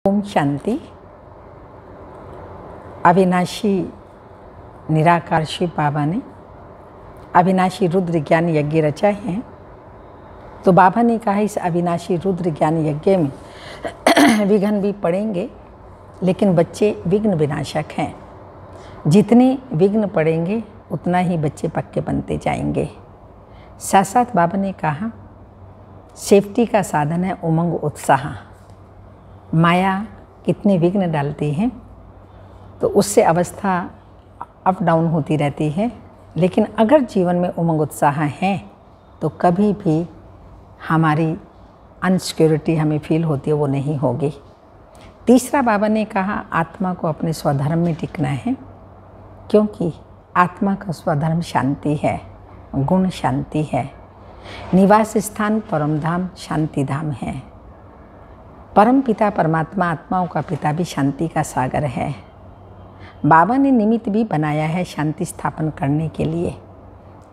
ओम शांति। अविनाशी निराकार शिव बाबा ने अविनाशी रुद्र ज्ञान यज्ञ रचा है। तो बाबा ने कहा इस अविनाशी रुद्र ज्ञान यज्ञ में विघ्न भी पड़ेंगे, लेकिन बच्चे विघ्न विनाशक हैं। जितने विघ्न पड़ेंगे उतना ही बच्चे पक्के बनते जाएंगे। साथ साथ बाबा ने कहा सेफ्टी का साधन है उमंग उत्साह। माया कितने विघ्न डालती है तो उससे अवस्था अप डाउन होती रहती है, लेकिन अगर जीवन में उमंग उत्साह है तो कभी भी हमारी अनसिक्योरिटी हमें फील होती है वो नहीं होगी। तीसरा बाबा ने कहा आत्मा को अपने स्वधर्म में टिकना है, क्योंकि आत्मा का स्वधर्म शांति है, गुण शांति है। निवास स्थान परम धाम शांति धाम है। परम पिता परमात्मा आत्माओं का पिता भी शांति का सागर है। बाबा ने निमित्त भी बनाया है शांति स्थापन करने के लिए,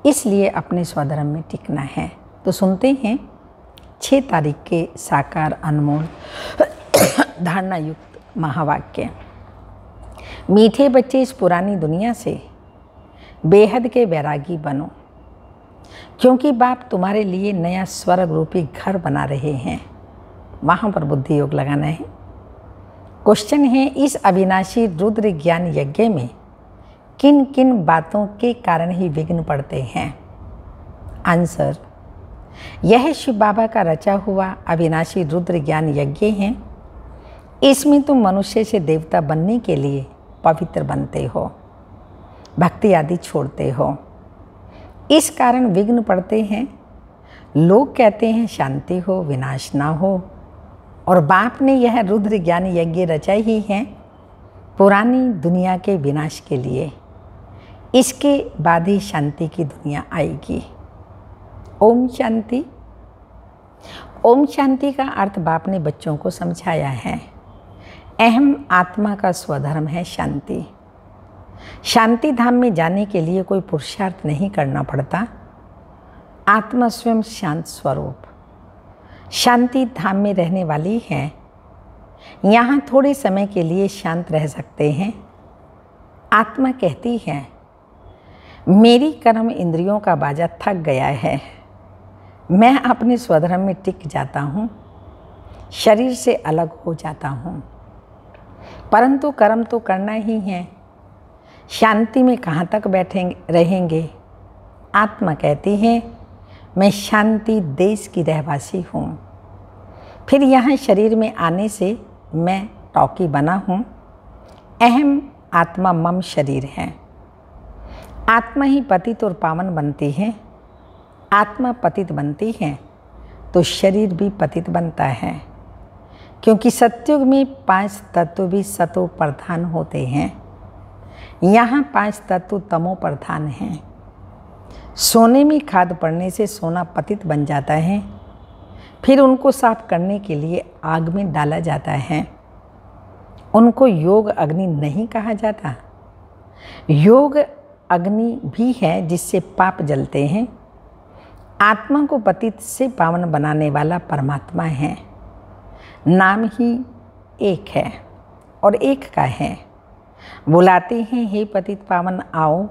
इसलिए अपने स्वधर्म में टिकना है। तो सुनते हैं 6 तारीख के साकार अनमोल धारणा युक्त महावाक्य। मीठे बच्चे इस पुरानी दुनिया से बेहद के वैरागी बनो, क्योंकि बाप तुम्हारे लिए नया स्वर्ग रूपी घर बना रहे हैं। वहाँ पर बुद्धि योग लगाना है। क्वेश्चन है इस अविनाशी रुद्र ज्ञान यज्ञ में किन किन बातों के कारण ही विघ्न पड़ते हैं। आंसर, यह शिव बाबा का रचा हुआ अविनाशी रुद्र ज्ञान यज्ञ है। इसमें तुम मनुष्य से देवता बनने के लिए पवित्र बनते हो, भक्ति आदि छोड़ते हो। इस कारण विघ्न पड़ते हैं। लोग कहते हैं शांति हो, विनाश ना हो, और बाप ने यह रुद्र ज्ञान यज्ञ रचा ही है पुरानी दुनिया के विनाश के लिए। इसके बाद ही शांति की दुनिया आएगी। ओम शांति। ओम शांति का अर्थ बाप ने बच्चों को समझाया है। अहम आत्मा का स्वधर्म है शांति। शांति धाम में जाने के लिए कोई पुरुषार्थ नहीं करना पड़ता। आत्मा स्वयं शांत स्वरूप शांति धाम में रहने वाली है। यहाँ थोड़े समय के लिए शांत रह सकते हैं। आत्मा कहती है मेरी कर्म इंद्रियों का बाजा थक गया है, मैं अपने स्वधर्म में टिक जाता हूँ, शरीर से अलग हो जाता हूँ। परंतु कर्म तो करना ही है, शांति में कहाँ तक बैठेंगे रहेंगे। आत्मा कहती है मैं शांति देश की रहवासी हूँ। फिर यहाँ शरीर में आने से मैं टॉकी बना हूँ। अहम आत्मा मम शरीर है। आत्मा ही पतित और पावन बनती है। आत्मा पतित बनती है तो शरीर भी पतित बनता है, क्योंकि सतयुग में 5 तत्व भी सतो प्रधान होते हैं। यहाँ 5 तत्व तमो प्रधान हैं। सोने में खाद पड़ने से सोना पतित बन जाता है, फिर उनको साफ करने के लिए आग में डाला जाता है। उनको योग अग्नि नहीं कहा जाता। योग अग्नि भी है जिससे पाप जलते हैं। आत्मा को पतित से पावन बनाने वाला परमात्मा है। नाम ही एक है और एक का है। बुलाते हैं हे पतित पावन आओ।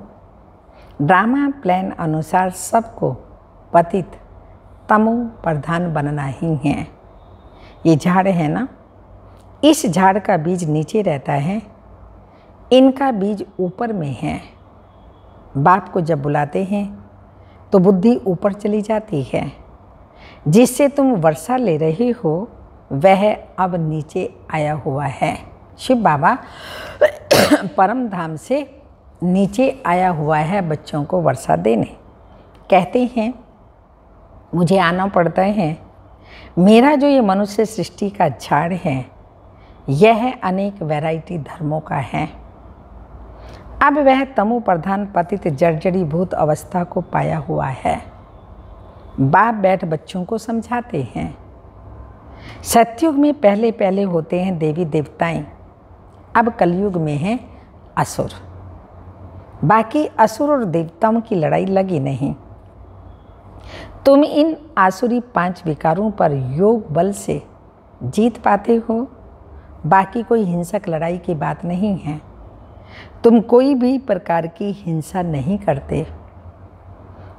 ड्रामा प्लान अनुसार सबको पतित तमो प्रधान बनना ही है। ये झाड़ है ना, इस झाड़ का बीज नीचे रहता है, इनका बीज ऊपर में है। बाप को जब बुलाते हैं तो बुद्धि ऊपर चली जाती है। जिससे तुम वर्षा ले रहे हो वह अब नीचे आया हुआ है। शिव बाबा परम धाम से नीचे आया हुआ है बच्चों को वर्षा देने। कहते हैं मुझे आना पड़ता है। मेरा जो ये मनुष्य सृष्टि का झाड़ है यह अनेक वैरायटी धर्मों का है। अब वह तमो प्रधान पतित जर्जरी भूत अवस्था को पाया हुआ है। बाप बैठ बच्चों को समझाते हैं। सतयुग में पहले पहले होते हैं देवी देवताएं, अब कलयुग में है असुर। बाकी असुर और देवताओं की लड़ाई लगी नहीं। तुम इन आसुरी 5 विकारों पर योग बल से जीत पाते हो बाकी कोई हिंसक लड़ाई की बात नहीं है। तुम कोई भी प्रकार की हिंसा नहीं करते,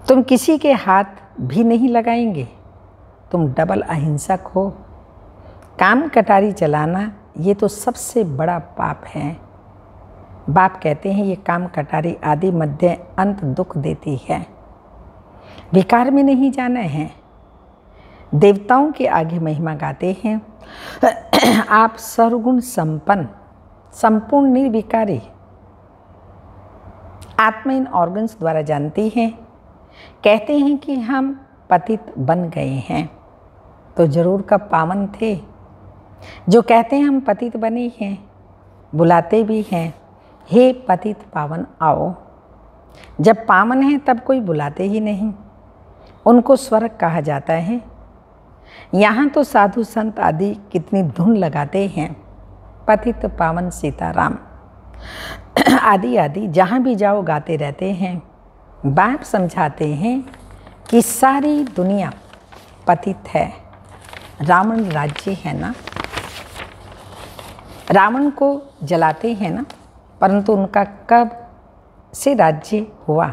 तुम किसी के हाथ भी नहीं लगाएंगे, तुम डबल अहिंसक हो। काम कटारी चलाना ये तो सबसे बड़ा पाप है। बाप कहते हैं ये काम कटारी आदि मध्य अंत दुख देती है। विकार में नहीं जाना है। देवताओं के आगे महिमा गाते हैं, आप सर्वगुण संपन्न, संपूर्ण निर्विकारी आत्मा इन ऑर्गन्स द्वारा जानती है। कहते हैं कि हम पतित बन गए हैं, तो जरूर कब पावन थे। जो कहते हैं हम पतित बने हैं, बुलाते भी हैं, हे पतित पावन आओ। जब पावन हैं तब कोई बुलाते ही नहीं, उनको स्वर्ग कहा जाता है। यहाँ तो साधु संत आदि कितनी धुन लगाते हैं, पतित पावन सीताराम आदि आदि जहाँ भी जाओ गाते रहते हैं। बाप समझाते हैं कि सारी दुनिया पतित है। रावण राज्य है ना, रावण को जलाते हैं ना, परंतु उनका कब से राज्य हुआ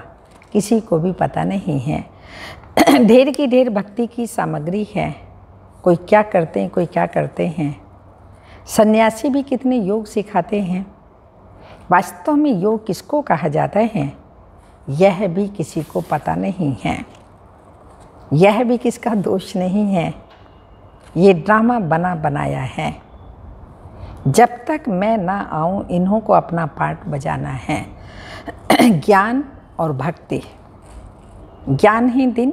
किसी को भी पता नहीं है। ढेर की ढेर भक्ति की सामग्री है, कोई क्या करते हैं, कोई क्या करते हैं। सन्यासी भी कितने योग सिखाते हैं। वास्तव में योग किसको कहा जाता है, यह भी किसी को पता नहीं है। यह भी किसका दोष नहीं है, ये ड्रामा बना बनाया है। जब तक मैं ना आऊँ इन्हों को अपना पार्ट बजाना है। ज्ञान और भक्ति, ज्ञान है दिन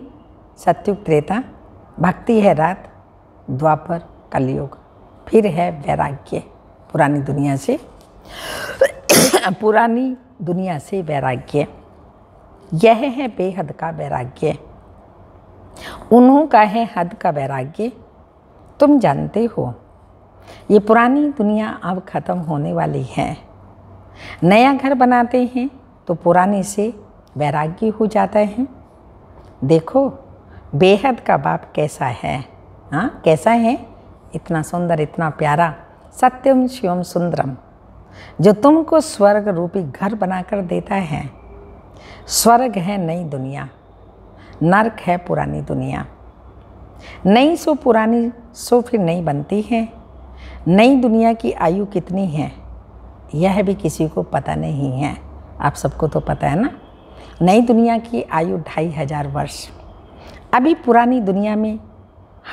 सत्युग त्रेता, भक्ति है रात द्वापर कलयुग, फिर है वैराग्य। पुरानी दुनिया से वैराग्य, यह है बेहद का वैराग्य। उन्हों का है हद का वैराग्य। तुम जानते हो ये पुरानी दुनिया अब ख़त्म होने वाली है। नया घर बनाते हैं तो पुरानी से वैराग्य हो जाता है। देखो बेहद का बाप कैसा है, हाँ कैसा है, इतना सुंदर, इतना प्यारा, सत्यम शिवम सुंदरम, जो तुमको स्वर्ग रूपी घर बनाकर देता है। स्वर्ग है नई दुनिया, नरक है पुरानी दुनिया। नई सो पुरानी सो फिर नई बनती है। नई दुनिया की आयु कितनी है यह भी किसी को पता नहीं है। आप सबको तो पता है ना, नई दुनिया की आयु 2500 वर्ष। अभी पुरानी दुनिया में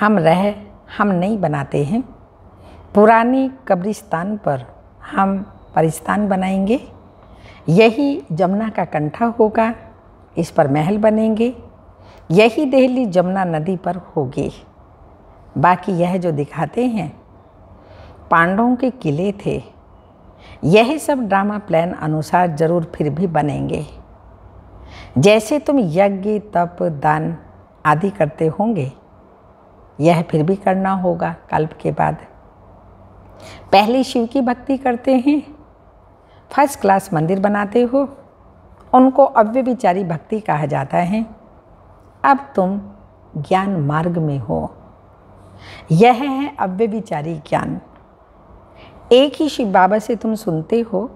हम नहीं बनाते हैं। पुरानी कब्रिस्तान पर हम परिस्तान बनाएंगे। यही जमुना का कंठा होगा, इस पर महल बनेंगे। यही देहली जमुना नदी पर होगी। बाकी यह जो दिखाते हैं पांडवों के किले थे, यह सब ड्रामा प्लान अनुसार जरूर फिर भी बनेंगे। जैसे तुम यज्ञ तप दान आदि करते होंगे, यह फिर भी करना होगा कल्प के बाद। पहले शिव की भक्ति करते हैं, फर्स्ट क्लास मंदिर बनाते हो, उनको अव्यभिचारी भक्ति कहा जाता है। अब तुम ज्ञान मार्ग में हो, यह है अव्यभिचारी ज्ञान। एक ही शिव बाबा से तुम सुनते हो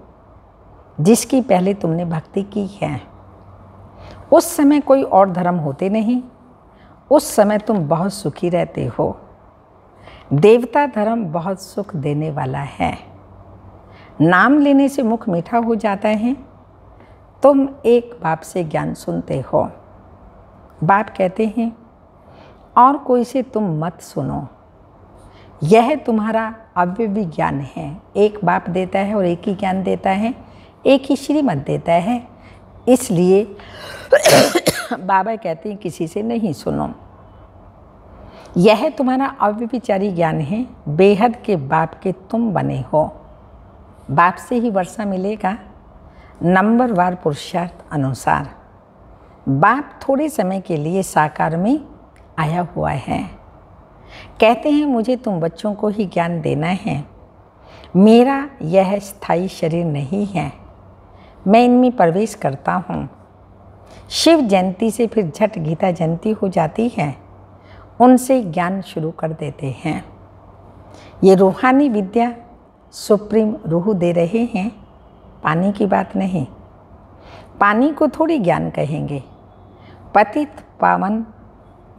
जिसकी पहले तुमने भक्ति की है। उस समय कोई और धर्म होते नहीं, उस समय तुम बहुत सुखी रहते हो। देवता धर्म बहुत सुख देने वाला है। नाम लेने से मुख मीठा हो जाता है। तुम एक बाप से ज्ञान सुनते हो। बाप कहते हैं और कोई से तुम मत सुनो, यह तुम्हारा अव्यवी ज्ञान है। एक बाप देता है और एक ही ज्ञान देता है, एक ही श्रीमत देता है। इसलिए बाबा कहते हैं किसी से नहीं सुनो। यह तुम्हारा अव्यभिचारी ज्ञान है। बेहद के बाप के तुम बने हो। बाप से ही वर्षा मिलेगा नंबरवार पुरुषार्थ अनुसार। बाप थोड़े समय के लिए साकार में आया हुआ है। कहते हैं मुझे तुम बच्चों को ही ज्ञान देना है। मेरा यह स्थायी शरीर नहीं है, मैं इनमें प्रवेश करता हूँ। शिव जयंती से फिर झट गीता जयंती हो जाती है, उनसे ज्ञान शुरू कर देते हैं। ये रूहानी विद्या सुप्रीम रूह दे रहे हैं, पानी की बात नहीं। पानी को थोड़ी ज्ञान कहेंगे। पतित पावन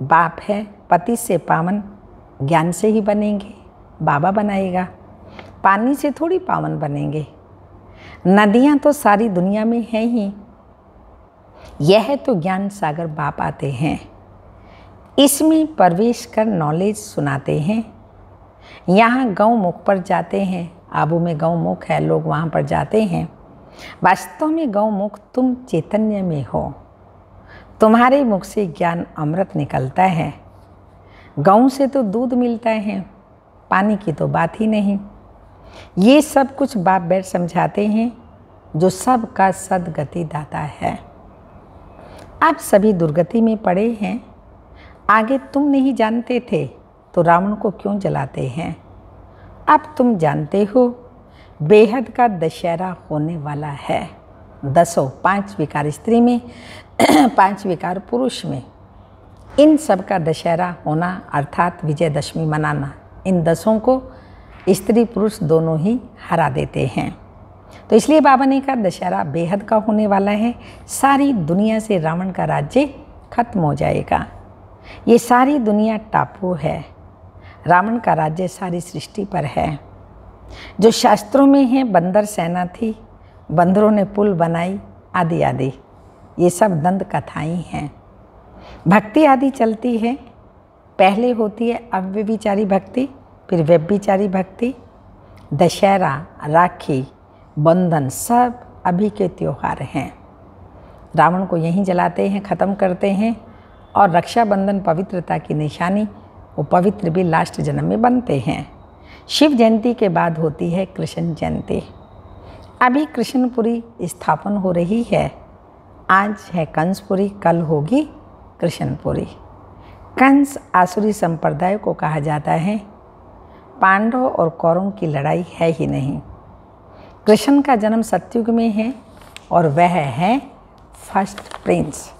बाप है, पति से पावन ज्ञान से ही बनेंगे, बाबा बनाएगा। पानी से थोड़ी पावन बनेंगे। नदियाँ तो सारी दुनिया में हैं ही। यह तो ज्ञान सागर बाप आते हैं, इसमें प्रवेश कर नॉलेज सुनाते हैं। यहाँ गौमुख पर जाते हैं, आबू में गौमुख है, लोग वहाँ पर जाते हैं। वास्तव में गौमुख तुम चैतन्य में हो, तुम्हारे मुख से ज्ञान अमृत निकलता है। गौ से तो दूध मिलता है, पानी की तो बात ही नहीं। ये सब कुछ बाप बैठ समझाते हैं, जो सबका सदगति दाता है। आप सभी दुर्गति में पड़े हैं। आगे तुम नहीं जानते थे तो रावण को क्यों जलाते हैं? अब तुम जानते हो बेहद का दशहरा होने वाला है। 5 विकार स्त्री में 5 विकार पुरुष में, इन सब का दशहरा होना अर्थात विजयदशमी मनाना। इन 10 को स्त्री पुरुष दोनों ही हरा देते हैं। तो इसलिए बाबा ने कहा दशहरा बेहद का होने वाला है। सारी दुनिया से रावण का राज्य खत्म हो जाएगा। ये सारी दुनिया टापू है, रावण का राज्य सारी सृष्टि पर है। जो शास्त्रों में है बंदर सेना थी, बंदरों ने पुल बनाई, आदि आदि, ये सब दंत कथाएं हैं। भक्ति आदि चलती है। पहले होती है अव्यभिचारी भक्ति, फिर व्यभिचारी भक्ति। दशहरा, राखी, बंधन सब अभी के त्योहार हैं। रावण को यहीं जलाते हैं, ख़त्म करते हैं। और रक्षाबंधन पवित्रता की निशानी, वो पवित्र भी लास्ट जन्म में बनते हैं। शिव जयंती के बाद होती है कृष्ण जयंती। अभी कृष्णपुरी स्थापन हो रही है। आज है कंसपुरी, कल होगी कृष्णपुरी। कंस आसुरी संप्रदाय को कहा जाता है। पांडव और कौरवों की लड़ाई है ही नहीं। कृष्ण का जन्म सतयुग में है और वह है फर्स्ट प्रिंस।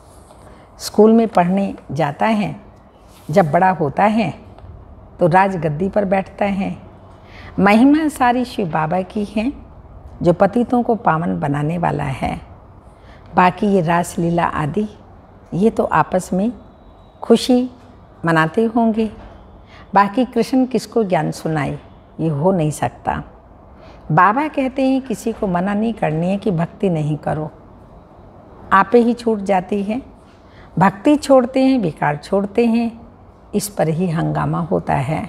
स्कूल में पढ़ने जाता है, जब बड़ा होता है तो राजगद्दी पर बैठता है। महिमा सारी शिव बाबा की है, जो पतितों को पावन बनाने वाला है। बाकी ये रासलीला आदि, ये तो आपस में खुशी मनाते होंगे। बाकी कृष्ण किसको ज्ञान सुनाए, ये हो नहीं सकता। बाबा कहते हैं किसी को मना नहीं करनी है कि भक्ति नहीं करो, आपे ही छूट जाती है। भक्ति छोड़ते हैं, विकार छोड़ते हैं, इस पर ही हंगामा होता है।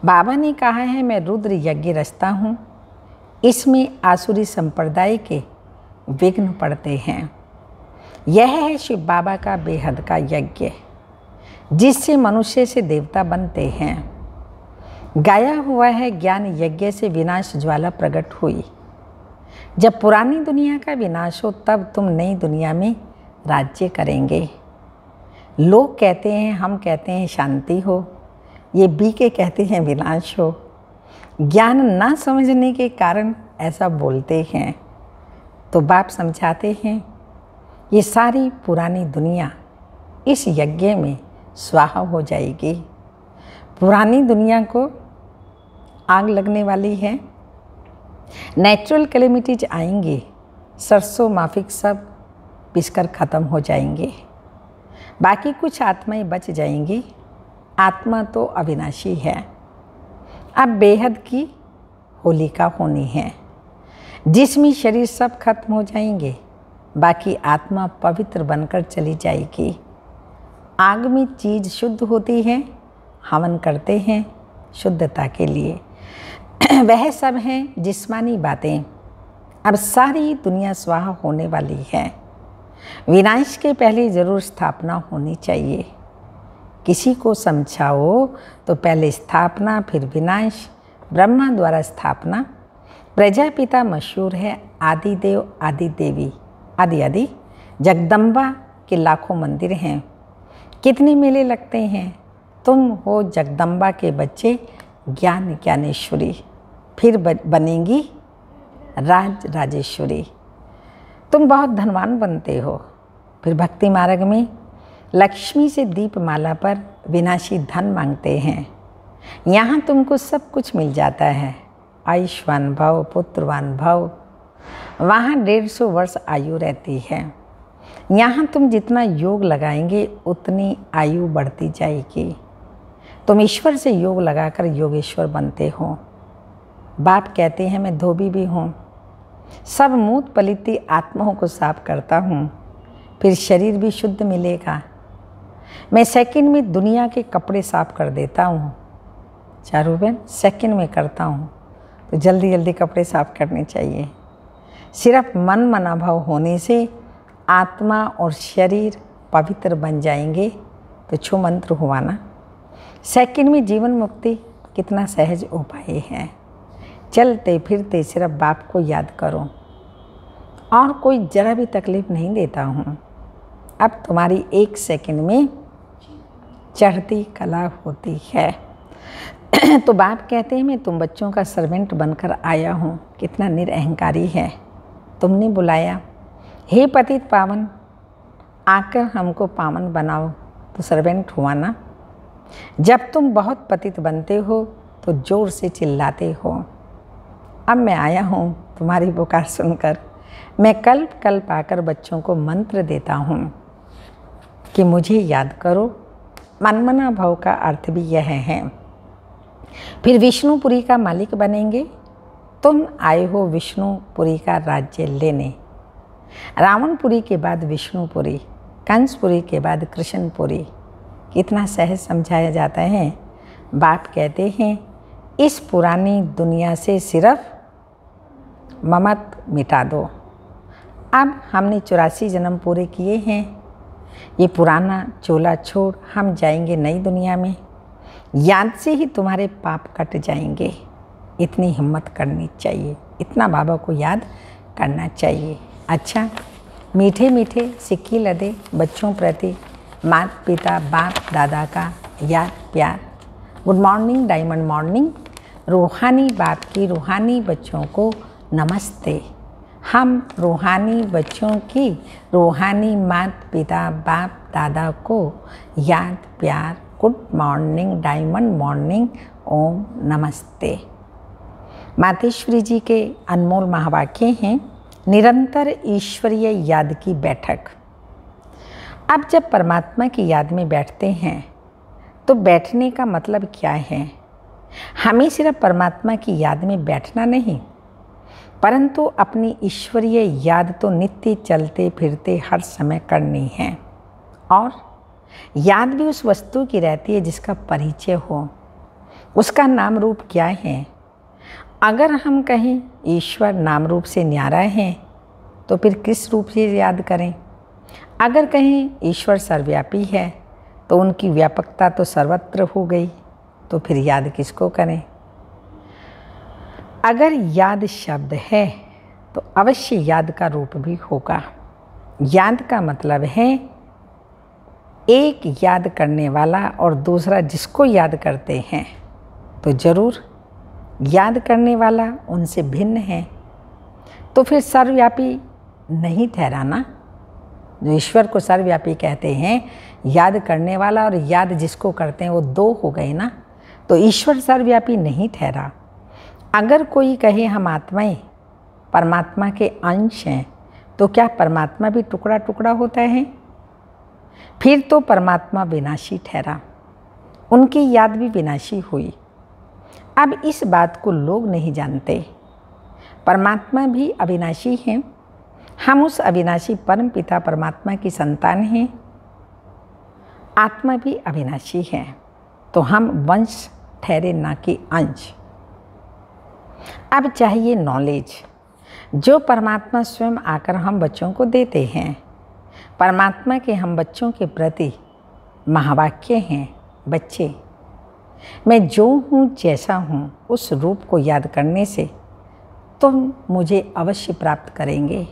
बाबा ने कहा है मैं रुद्र यज्ञ रचता हूँ, इसमें आसुरी संप्रदाय के विघ्न पड़ते हैं। यह है शिव बाबा का बेहद का यज्ञ, जिससे मनुष्य से देवता बनते हैं। गाया हुआ है ज्ञान यज्ञ से विनाश ज्वाला प्रकट हुई। जब पुरानी दुनिया का विनाश हो तब तुम नई दुनिया में राज्य करेंगे। लोग कहते हैं, हम कहते हैं शांति हो, ये बीके कहते हैं विनाश हो। ज्ञान ना समझने के कारण ऐसा बोलते हैं। तो बाप समझाते हैं ये सारी पुरानी दुनिया इस यज्ञ में स्वाहा हो जाएगी। पुरानी दुनिया को आग लगने वाली है। नेचुरल कैलेमिटीज आएंगी, सरसों माफिक सब पिसकर ख़त्म हो जाएंगे। बाकी कुछ आत्माएं बच जाएंगी। आत्मा तो अविनाशी है। अब बेहद की होलिका होनी है, जिसमें शरीर सब खत्म हो जाएंगे, बाकी आत्मा पवित्र बनकर चली जाएगी। आग में चीज़ शुद्ध होती है, हवन करते हैं शुद्धता के लिए। वह सब हैं जिस्मानी बातें। अब सारी दुनिया स्वाहा होने वाली है। विनाश के पहले ज़रूर स्थापना होनी चाहिए। किसी को समझाओ तो पहले स्थापना, फिर विनाश। ब्रह्मा द्वारा स्थापना। प्रजापिता मशहूर है, आदिदेव, आदि देवी, आदि आदि। जगदम्बा के लाखों मंदिर हैं। कितने मेले लगते हैं। तुम हो जगदम्बा के बच्चे, ज्ञान ज्ञानेश्वरी। फिर बनेंगी राज राजेश्वरी। तुम बहुत धनवान बनते हो। फिर भक्ति मार्ग में लक्ष्मी से दीपमाला पर विनाशी धन मांगते हैं। यहाँ तुमको सब कुछ मिल जाता है। आयुष्मान भव, पुत्रवान भव। वहाँ 150 वर्ष आयु रहती है। यहाँ तुम जितना योग लगाएंगे उतनी आयु बढ़ती जाएगी। तुम ईश्वर से योग लगाकर योगेश्वर बनते हो। बाप कहते हैं मैं धोबी भी हूँ, सब मूत पलिती आत्माओं को साफ करता हूँ, फिर शरीर भी शुद्ध मिलेगा। मैं सेकंड में दुनिया के कपड़े साफ कर देता हूँ। चारू बहन, सेकंड में करता हूँ, तो जल्दी जल्दी कपड़े साफ करने चाहिए। सिर्फ मन मनाभाव होने से आत्मा और शरीर पवित्र बन जाएंगे। तो छू मंत्र हुआ ना। सेकंड में जीवन मुक्ति कितना सहज उपाय है। चलते फिरते सिर्फ बाप को याद करो और कोई जरा भी तकलीफ नहीं देता हूँ। अब तुम्हारी 1 सेकंड में चढ़ती कला होती है। तो बाप कहते हैं मैं तुम बच्चों का सर्वेंट बनकर आया हूँ। कितना निरअहंकारी है। तुमने बुलाया, हे पतित पावन, आकर हमको पावन बनाओ, तो सर्वेंट हुआ ना। जब तुम बहुत पतित बनते हो तो जोर से चिल्लाते हो। अब मैं आया हूँ तुम्हारी पुकार सुनकर। मैं कल्प कल्प आकर बच्चों को मंत्र देता हूँ कि मुझे याद करो। मनमना भाव का अर्थ भी यह है। फिर विष्णुपुरी का मालिक बनेंगे। तुम आए हो विष्णुपुरी का राज्य लेने। रावणपुरी के बाद विष्णुपुरी, कंसपुरी के बाद कृष्णपुरी। कितना सहज समझाया जाता है। बाप कहते हैं इस पुरानी दुनिया से सिर्फ ममत मिटा दो। अब हमने 84 जन्म पूरे किए हैं। ये पुराना चोला छोड़ हम जाएंगे नई दुनिया में। याद से ही तुम्हारे पाप कट जाएंगे। इतनी हिम्मत करनी चाहिए, इतना बाबा को याद करना चाहिए। अच्छा, मीठे मीठे सिक्की लदे बच्चों प्रति माता पिता बाप दादा का याद प्यार। Good morning diamond morning. रूहानी बाप की रूहानी बच्चों को नमस्ते। हम रूहानी बच्चों की रूहानी माता पिता बाप दादा को याद प्यार। Good morning diamond morning. ओम नमस्ते। मातेश्वरी जी के अनमोल महावाक्य हैं, निरंतर ईश्वरीय याद की बैठक। अब जब परमात्मा की याद में बैठते हैं तो बैठने का मतलब क्या है? हमें सिर्फ परमात्मा की याद में बैठना नहीं, परंतु अपनी ईश्वरीय याद तो नित्य चलते फिरते हर समय करनी है। और याद भी उस वस्तु की रहती है जिसका परिचय हो। उसका नाम रूप क्या है? अगर हम कहें ईश्वर नाम रूप से न्यारा है तो फिर किस रूप से याद करें? अगर कहें ईश्वर सर्वव्यापी है तो उनकी व्यापकता तो सर्वत्र हो गई, तो फिर याद किसको करें? अगर याद शब्द है तो अवश्य याद का रूप भी होगा। याद का मतलब है एक याद करने वाला और दूसरा जिसको याद करते हैं, तो जरूर याद करने वाला उनसे भिन्न है। तो फिर सर्वव्यापी नहीं ठहराना। जो ईश्वर को सर्वव्यापी कहते हैं, याद करने वाला और याद जिसको करते हैं वो 2 हो गए ना। तो ईश्वर सर्वव्यापी नहीं ठहरा। अगर कोई कहे हम आत्माएं परमात्मा के अंश हैं, तो क्या परमात्मा भी टुकड़ा टुकड़ा होता है? फिर तो परमात्मा विनाशी ठहरा, उनकी याद भी विनाशी हुई। अब इस बात को लोग नहीं जानते। परमात्मा भी अविनाशी हैं। हम उस अविनाशी परम पिता परमात्मा की संतान हैं। आत्मा भी अविनाशी है, तो हम वंश ठहरे ना कि अंश। अब चाहिए नॉलेज, जो परमात्मा स्वयं आकर हम बच्चों को देते हैं। परमात्मा के हम बच्चों के प्रति महावाक्य हैं, बच्चे मैं जो हूँ जैसा हूँ उस रूप को याद करने से तुम मुझे अवश्य प्राप्त करेंगे।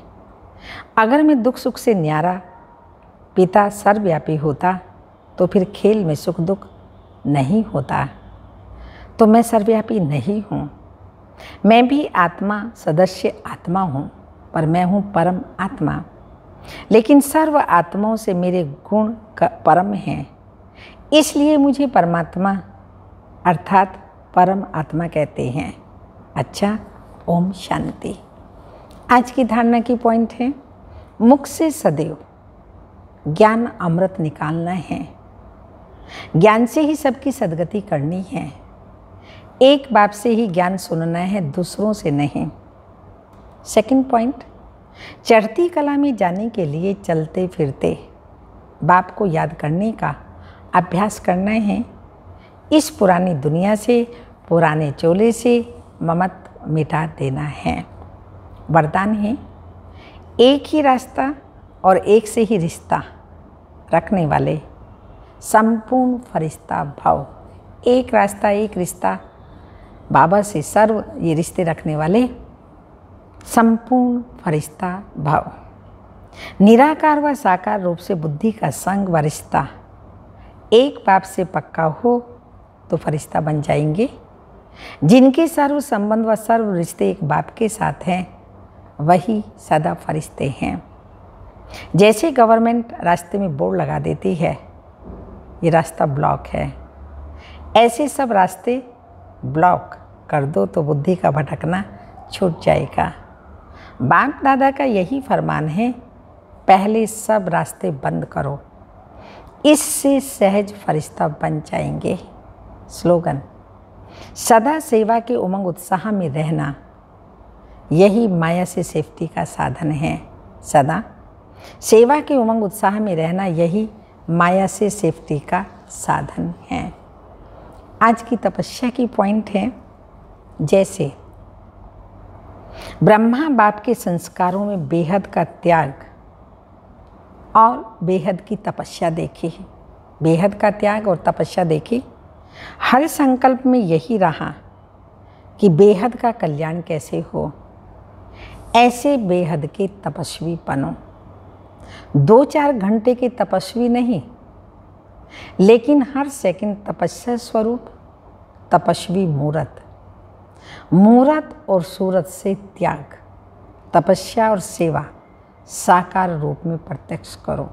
अगर मैं दुख सुख से न्यारा पिता सर्वव्यापी होता तो फिर खेल में सुख दुख नहीं होता। तो मैं सर्वव्यापी नहीं हूँ। मैं भी आत्मा सदस्य आत्मा हूँ, पर मैं हूँ परम आत्मा। लेकिन सर्व आत्माओं से मेरे गुण परम हैं, इसलिए मुझे परमात्मा अर्थात परम आत्मा कहते हैं। अच्छा, ओम शांति। आज की धारणा की पॉइंट है, मुख से सदैव ज्ञान अमृत निकालना है। ज्ञान से ही सबकी सद्गति करनी है। एक बाप से ही ज्ञान सुनना है, दूसरों से नहीं। सेकंड पॉइंट, चढ़ती कला में जाने के लिए चलते फिरते बाप को याद करने का अभ्यास करना है। इस पुरानी दुनिया से, पुराने चोले से ममत मिटा देना है। वरदान है, एक ही रास्ता और एक से ही रिश्ता रखने वाले संपूर्ण फरिश्ता भाव। एक रास्ता, एक रिश्ता, बाबा से सर्व ये रिश्ते रखने वाले संपूर्ण फरिश्ता भाव। निराकार व साकार रूप से बुद्धि का संग व रिश्ता एक बाप से पक्का हो तो फरिश्ता बन जाएंगे। जिनके सर्व संबंध व सर्व रिश्ते एक बाप के साथ हैं, वही सदा फरिश्ते हैं। जैसे गवर्नमेंट रास्ते में बोर्ड लगा देती है, ये रास्ता ब्लॉक है, ऐसे सब रास्ते ब्लॉक कर दो तो बुद्धि का भटकना छूट जाएगा। बाप दादा का यही फरमान है, पहले सब रास्ते बंद करो, इससे सहज फरिश्ता बन जाएंगे। स्लोगन, सदा सेवा के उमंग उत्साह में रहना, यही माया से सेफ्टी का साधन है। सदा सेवा के उमंग उत्साह में रहना, यही माया से सेफ्टी का साधन है। आज की तपस्या की पॉइंट है, जैसे ब्रह्मा बाप के संस्कारों में बेहद का त्याग और बेहद की तपस्या देखी। बेहद का त्याग और तपस्या देखी। हर संकल्प में यही रहा कि बेहद का कल्याण कैसे हो। ऐसे बेहद के तपस्वी बनो। 2-4 घंटे के तपस्वी नहीं, लेकिन हर सेकंड तपस्या स्वरूप तपस्वी मूर्त। मूर्त और सूरत से त्याग, तपस्या और सेवा साकार रूप में प्रत्यक्ष करो।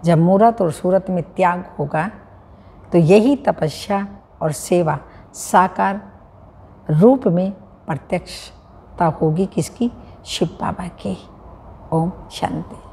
जब मूर्त और सूरत में त्याग होगा तो यही तपस्या और सेवा साकार रूप में प्रत्यक्षता होगी। किसकी? शिव बाबा की। ओम शांति।